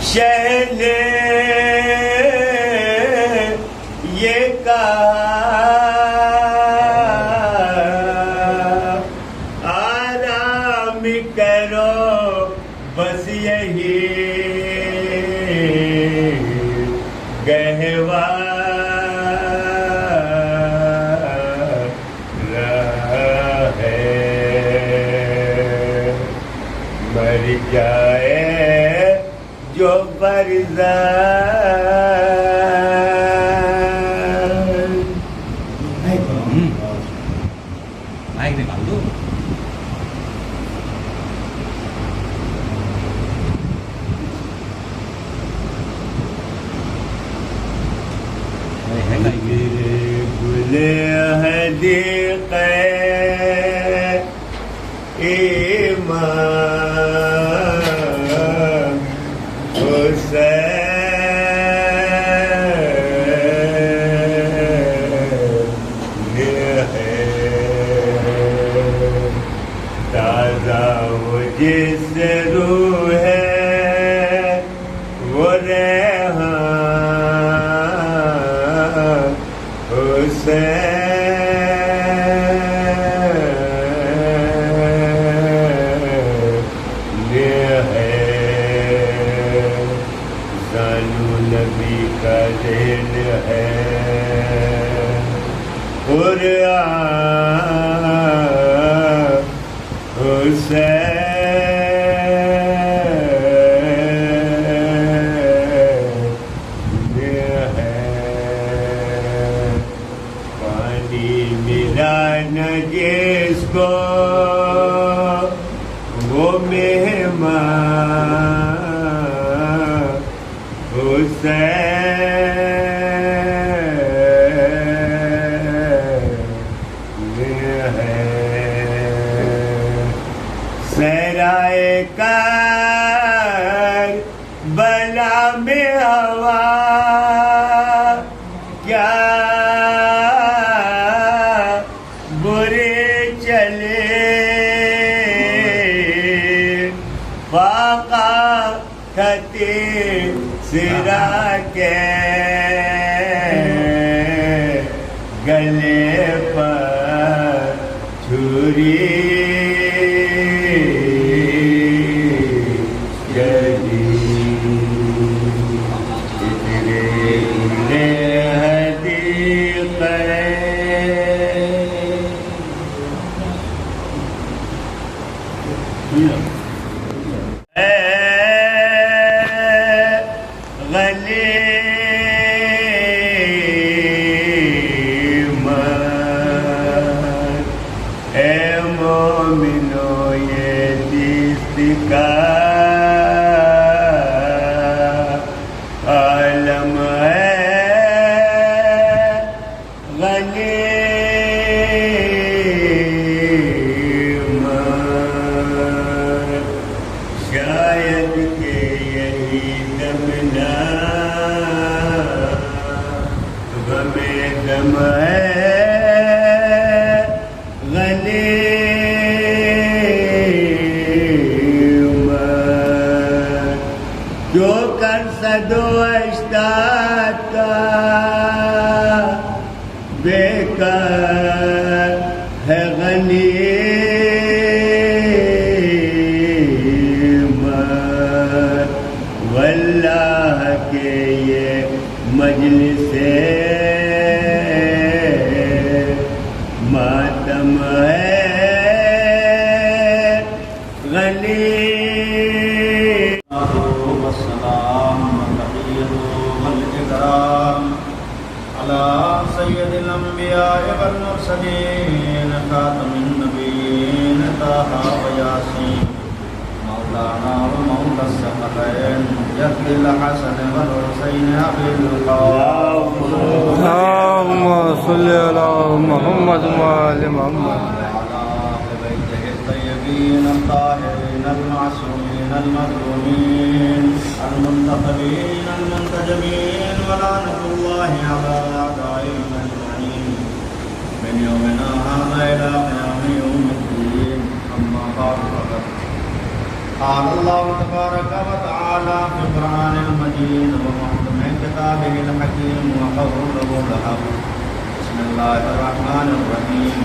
شہ نے یہ کہا آرام کرو بس یہی گہوارہ ہے، مر جائے جو برزخ حدیق ایمان حسین ہے، تازہ وہ جس روح ہے وہ ریحان حسین نبی کا دین ہے، قرآن حسین ہے، پانی ملا نہ جس کو وہ مہمان حسین ہے، سرائے کربلا میں ہوا کیا برے چلے، فاقہ کھتے سرا کے گلے پر چھری چلی، اتنے حدیق اے مومنو یہ دست کا عالم ہے، غنیمت شاید کہ یہی دمنا غم دم ہے، جو کر صدو اشتاق کا بے کار ہے غنیمت، واللہ کے یہ مجلس ماتم ہے غنی سید الانبیاء والمرسلین خاتم النبیین طه و یاسین مولانا و مولا الثقلین جد الحسن والحسین ابی القاسم اللهم صل على محمد وآل محمد وعلى اهل بیتہ الطیبین الطاہرین المعصومین المظلومین المنتخبین المنتجبین ولعنة الله على أعدائهم أجمعين من يومنا هذا إلى قيام يوم الدين. أما بعد فقد قال الله تبارك وتعالى في القرآن المجيد ومحكم كتابه الحكيم وقوله الحق بسم الله الرحمن الرحيم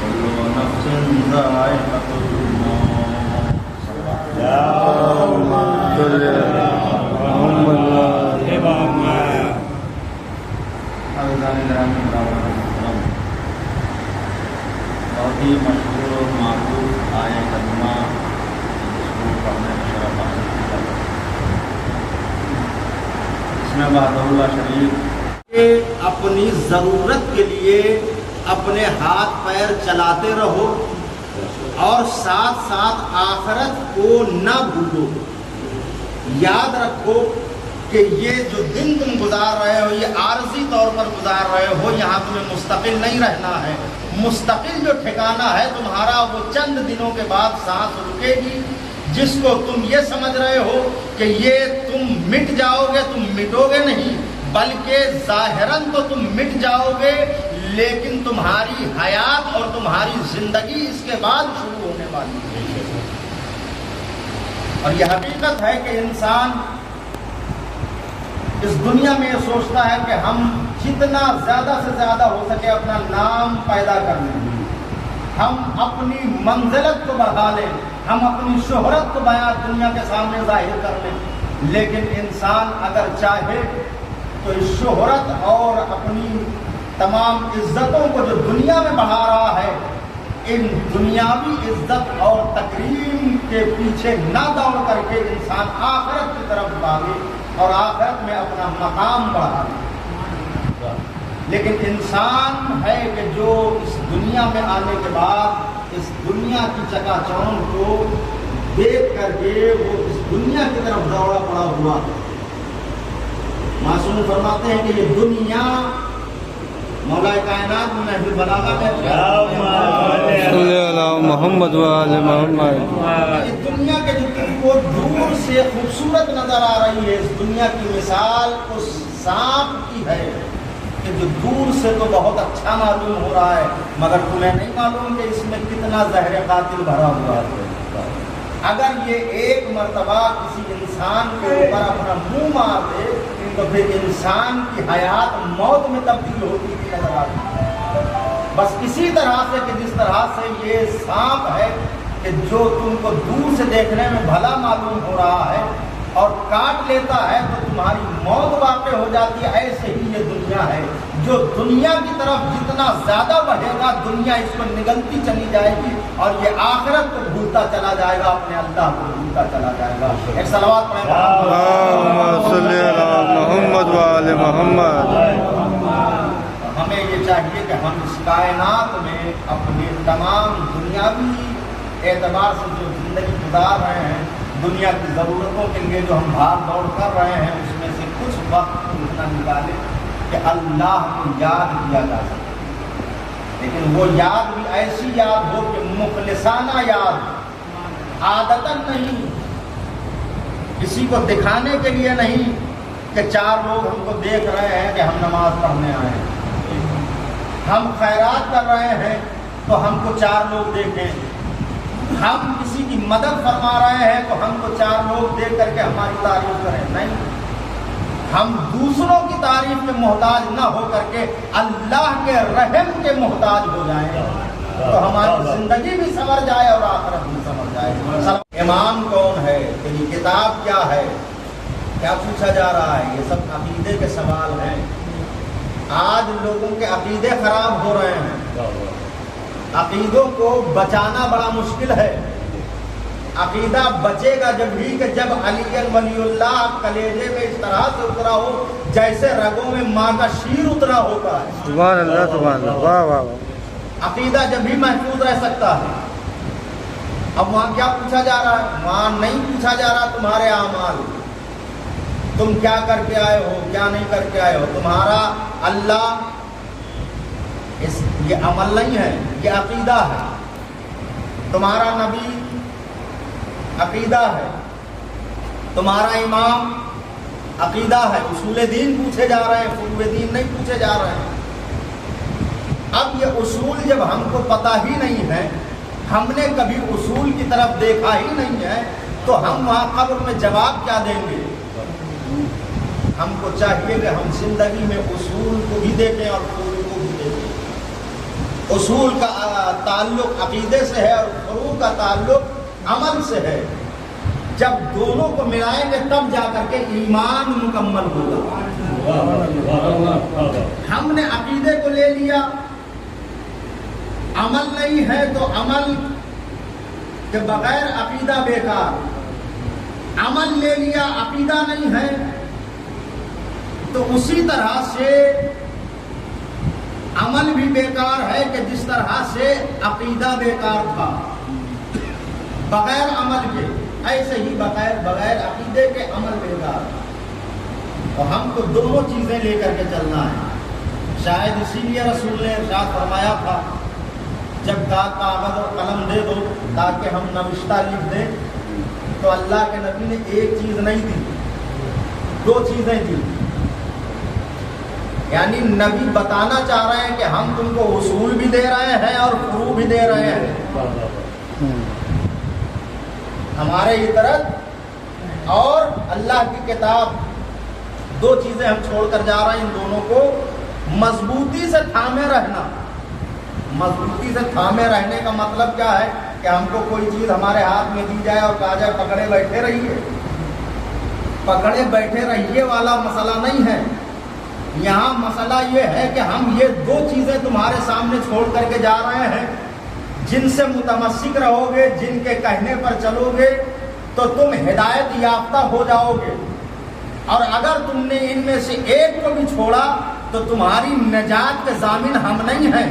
كل نفس ذائقة الموت. اللهم صل على محمد وعلى محمد. بہت ہی مشہور اور معروف آیت کریمہ جس کو پڑھنے میں شرف حاصل کیا اس میں وحدہ اللہ شریف کہ اپنی ضرورت کے لیے اپنے ہاتھ پیر چلاتے رہو اور ساتھ ساتھ آخرت کو نہ بھولو. یاد رکھو کہ یہ جو دن تم گزار رہے ہو یہ عارضی طور پر گزار رہے ہو، یہاں تمہیں مستقل نہیں رہنا ہے. مستقل جو ٹھکانہ ہے تمہارا وہ چند دنوں کے بعد سانس رکے گی، جس کو تم یہ سمجھ رہے ہو کہ یہ تم مٹ جاؤ گے، تم مٹو گے نہیں، بلکہ ظاہراً تو تم مٹ جاؤ گے لیکن تمہاری حیات اور تمہاری زندگی اس کے بعد شروع ہونے والی ہے. اور یہ حقیقت ہے کہ انسان اس دنیا میں یہ سوچتا ہے کہ ہم جتنا زیادہ سے زیادہ ہو سکے اپنا نام پیدا کر لیں، ہم اپنی منزلت کو بڑھا لیں، ہم اپنی شہرت کو بیان دنیا کے سامنے ظاہر کر لیں. لیکن انسان اگر چاہے تو اس شہرت اور اپنی تمام عزتوں کو جو دنیا میں بڑھا رہا ہے، ان دنیاوی عزت اور تکریم کے پیچھے نہ دوڑ کر کے انسان آخرت کی طرف بھاگے اور آخرت میں اپنا مقام بڑھا لے. لیکن انسان ہے کہ جو اس دنیا میں آنے کے بعد اس دنیا کی چکا چوند کو دیکھ کر کے وہ اس دنیا کی طرف دوڑا پڑا ہوا. معصوم فرماتے ہیں کہ یہ دنیا مولا کائنات میں محفل بلاغہ میں صلی علی محمد وعلی محمد. اس دنیا کے جو تم کو دور سے خوبصورت نظر آ رہی ہے، اس دنیا کی مثال اس سانپ کی ہے کہ جو دور سے تو بہت اچھا معلوم ہو رہا ہے مگر تمہیں نہیں معلوم کہ اس میں کتنا زہر قاتل بھرا ہوا ہے. اگر یہ ایک مرتبہ کسی انسان کے اوپر اپنا منہ مار دے تو پھر انسان کی حیات موت میں تبدیل ہوتی ہوئی نظر آتی ہے. بس اسی طرح سے کہ جس طرح سے یہ سانپ ہے کہ جو تم کو دور سے دیکھنے میں بھلا معلوم ہو رہا ہے اور کاٹ لیتا ہے تو تمہاری موت واقع ہو جاتی ہے، ایسے ہی یہ دنیا ہے. جو دنیا کی طرف جتنا زیادہ بڑھے گا دنیا اس کو نگلتی چلی جائے گی اور یہ آخرت کو بھولتا چلا جائے گا، اپنے اللہ کو بھولتا چلا جائے گا. ایک صلوات پڑھیں. اللہم صلی علی محمد وعلی محمد. ہمیں یہ چاہیے کہ ہم اس کائنات میں اپنے تمام دنیاوی اعتبار سے جو زندگی گزار رہے ہیں، دنیا کی ضرورتوں کے لیے جو ہم بھاگ دوڑ کر رہے ہیں، اس میں سے کچھ وقت اتنا نکالیں کہ اللہ کو یاد کیا جا سکے. لیکن وہ یاد بھی ایسی یاد ہو کہ مخلصانہ یاد، عادتاً نہیں، کسی کو دکھانے کے لیے نہیں کہ چار لوگ ہم کو دیکھ رہے ہیں کہ ہم نماز پڑھنے آئے ہیں، ہم خیرات کر رہے ہیں تو ہم کو چار لوگ دیکھیں، ہم کسی کی مدد فرما رہے ہیں تو ہم کو چار لوگ دیکھ کر کے ہماری تعریف کریں. نہیں، ہم دوسروں کی تعریف کے محتاج نہ ہو کر کے اللہ کے رحم کے محتاج ہو جائیں تو ہماری زندگی بھی سنور جائے اور آخرت بھی سنور جائے. امام کون ہے، تیری کتاب کیا ہے، کیا پوچھا جا رہا ہے؟ یہ سب عقیدے کے سوال ہیں. آج لوگوں کے عقیدے خراب ہو رہے ہیں. عقیدوں کو بچانا بڑا مشکل ہے. عقیدہ بچے گا جب بھی کہ جب علی ولی اللہ کلیجے میں اس طرح سے اترا ہو جیسے رگوں میں ماں کا شیر اترا ہوتا ہے. سبحان اللہ سبحان اللہ. واہ واہ واہ. عقیدہ جب بھی محفوظ رہ سکتا ہے. اب وہاں کیا پوچھا جا رہا ہے؟ وہاں نہیں پوچھا جا رہا تمہارے اعمال، تم کیا کر کے آئے ہو، کیا نہیں کر کے آئے ہو. تمہارا اللہ یہ عمل نہیں ہے، یہ عقیدہ ہے. تمہارا نبی عقیدہ ہے، تمہارا امام عقیدہ ہے. اصول دین پوچھے جا رہے ہیں، فروع دین نہیں پوچھے جا رہے ہیں. اب یہ اصول جب ہم کو پتہ ہی نہیں ہے، ہم نے کبھی اصول کی طرف دیکھا ہی نہیں ہے تو ہم وہاں قبر میں جواب کیا دیں گے؟ ہم کو چاہیے کہ ہم زندگی میں اصول کو بھی دیکھیں اور فروع کو بھی دیکھیں۔ اصول کا تعلق عقیدے سے ہے اور فروع کا تعلق عمل سے ہے۔ جب دونوں کو ملائیں گے تب جا کر کے ایمان مکمل ہوگا۔ ہم نے عقیدے کو لے لیا، عمل نہیں ہے تو عمل کے بغیر عقیدہ بیکار، عمل لے لیا عقیدہ نہیں ہے، تو اسی طرح سے عمل بھی بیکار ہے کہ جس طرح سے عقیدہ بیکار تھا بغیر عمل کے، ایسے ہی بغیر عقیدے کے عمل بیکار۔ اور ہم کو دونوں چیزیں لے کر کے چلنا ہے۔ شاید اسی لیے رسول نے ارشاد فرمایا تھا جب کاغذ اور قلم دے دو تاکہ ہم نوشتہ لکھ دیں، تو اللہ کے نبی نے ایک چیز نہیں دی، دو چیزیں دی۔ یعنی نبی بتانا چاہ رہے ہیں کہ ہم تم کو اصول بھی دے رہے ہیں اور فروع بھی دے رہے ہیں۔ ہمارے اطرت اور اللہ کی کتاب، دو چیزیں ہم چھوڑ کر جا رہے ہیں، ان دونوں کو مضبوطی سے تھامے رہنا۔ مضبوطی سے تھامے رہنے کا مطلب کیا ہے؟ کہ ہم کو کوئی چیز ہمارے ہاتھ میں دی جائے اور کہا جائے پکڑے بیٹھے رہیے، پکڑے بیٹھے رہیے والا مسئلہ نہیں ہے۔ یہاں مسئلہ یہ ہے کہ ہم یہ دو چیزیں تمہارے سامنے چھوڑ کر کے جا رہے ہیں، جن سے متمسک رہو گے، جن کے کہنے پر چلو گے تو تم ہدایت یافتہ ہو جاؤ گے، اور اگر تم نے ان میں سے ایک کو بھی چھوڑا تو تمہاری نجات کے ضامن ہم نہیں ہیں،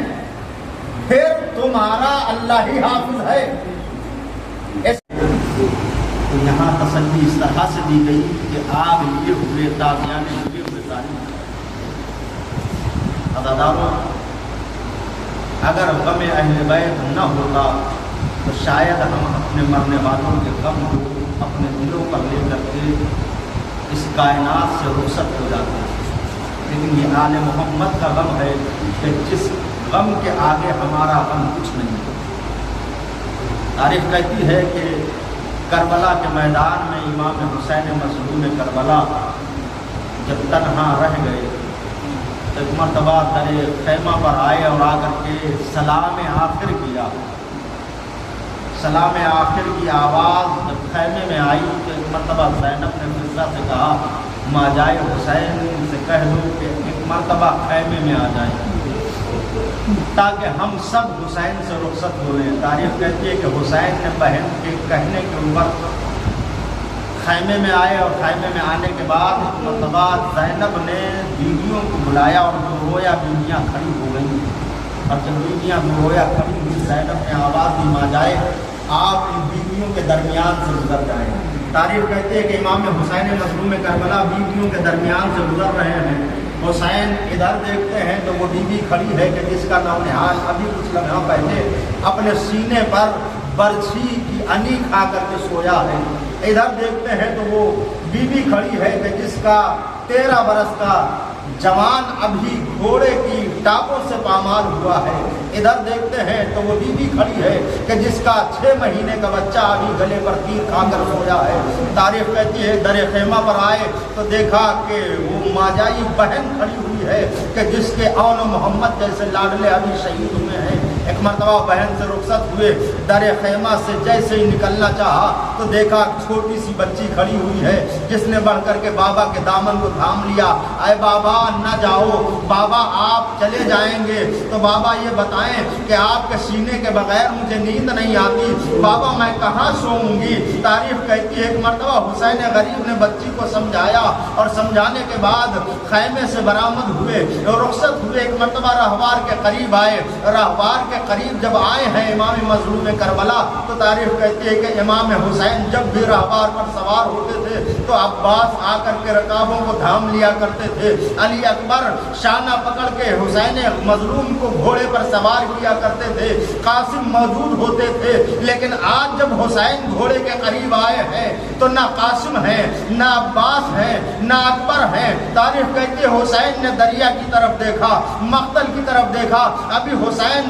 پھر تمہارا اللہ ہی حافظ ہے۔ تو یہاں تسلی اس طرح سے دی گئی کہ آگ لیے ہوئے تازیاں لیے ہوئے ظالم۔ عزاداروں، اگر غم اہل بیت نہ ہوتا تو شاید ہم اپنے مرنے والوں کے غم کو اپنے دلوں پر لے کر کے اس کائنات سے رخصت ہو جاتے ہیں، لیکن یہ آل محمد کا غم ہے کہ جس غم کے آگے ہمارا غم کچھ نہیں۔ تاریخ کہتی ہے کہ کربلا کے میدان میں امام حسین مظلوم کربلا جب تنہا رہ گئے، ایک مرتبہ در خیمہ پر آئے اور آ کر کے سلام آخر کیا۔ سلام آخر کی آواز جب خیمے میں آئی تو ایک مرتبہ زینب نے فضہ سے کہا ماجائے حسین سے کہہ دو کہ ایک مرتبہ خیمے میں آ جائیں تاکہ ہم سب حسین سے رخصت ہو لیں۔ تاریخ کہتی ہے کہ حسین نے بہن کے کہنے کے اوپر خیمے میں آئے، اور خیمے میں آنے کے بعد مرتبہ زینب نے بیویوں کو بلایا اور دو رویا بیویاں کھڑی ہو گئیں، اور جب بیویاں دو رویا کھڑی ہوئی زینب نے آواز دی ماجائے آپ ان بیویوں کے درمیان سے گزر جائیں۔ تاریخ کہتے ہیں کہ امام حسین مظلوم کربلا بیویوں کے درمیان سے گزر رہے ہیں۔ حسین ادھر دیکھتے ہیں تو وہ بیوی کھڑی ہے کہ جس کا نام نہال ابھی کچھ لمحہ پہلے اپنے سینے پر برچھی کی انی کھا کر کے سویا ہے۔ ادھر دیکھتے ہیں تو وہ بیوی کھڑی ہے کہ جس کا 13 برس کا جوان ابھی گھوڑے کی ٹاپوں سے پامال ہوا ہے۔ ادھر دیکھتے ہیں تو وہ بیوی کھڑی ہے کہ جس کا 6 مہینے کا بچہ ابھی گلے پر تیر کھا کر سویا ہے۔ تاریخ کہتی ہے در خیمہ پر آئے تو دیکھا کہ وہ ماجائی بہن کھڑی ہوئی ہے کہ جس کے اون و محمد جیسے لاڈلے ابھی شہید ہوئے ہیں۔ ایک مرتبہ بہن سے رخصت ہوئے، در خیمہ سے جیسے ہی نکلنا چاہا تو دیکھا چھوٹی سی بچی کھڑی ہوئی ہے جس نے بڑھ کر کے بابا کے دامن کو تھام لیا۔ اے بابا نہ جاؤ، بابا آپ چلے جائیں گے تو بابا یہ بتائیں کہ آپ کے سینے کے بغیر مجھے نیند نہیں آتی، بابا میں کہاں سوؤں گی۔ تاریخ کہتی ہے ایک مرتبہ حسین غریب نے بچی کو سمجھایا، اور سمجھانے کے بعد خیمے سے برآمد ہوئے اور رخصت ہوئے۔ ایک مرتبہ راہوار کے قریب آئے، راہوار کے قریب جب آئے ہیں امام مظلوم کربلا تو تاریخ کہتی ہے کہ امام حسین جب بھی راہوار پر سوار ہوتے تھے تو عباس آ کر کے رکابوں کو تھام لیا کرتے تھے، علی اکبر شانہ پکڑ کے حسین مظلوم کو گھوڑے پر سوار کیا کرتے تھے، قاسم موجود ہوتے تھے، لیکن آج جب حسین گھوڑے کے قریب آئے ہیں تو نہ قاسم ہیں، نہ عباس ہیں، نہ اکبر ہیں۔ تاریخ کہتی ہے حسین نے دریا کی طرف دیکھا، مقتل کی طرف دیکھا، ابھی حسین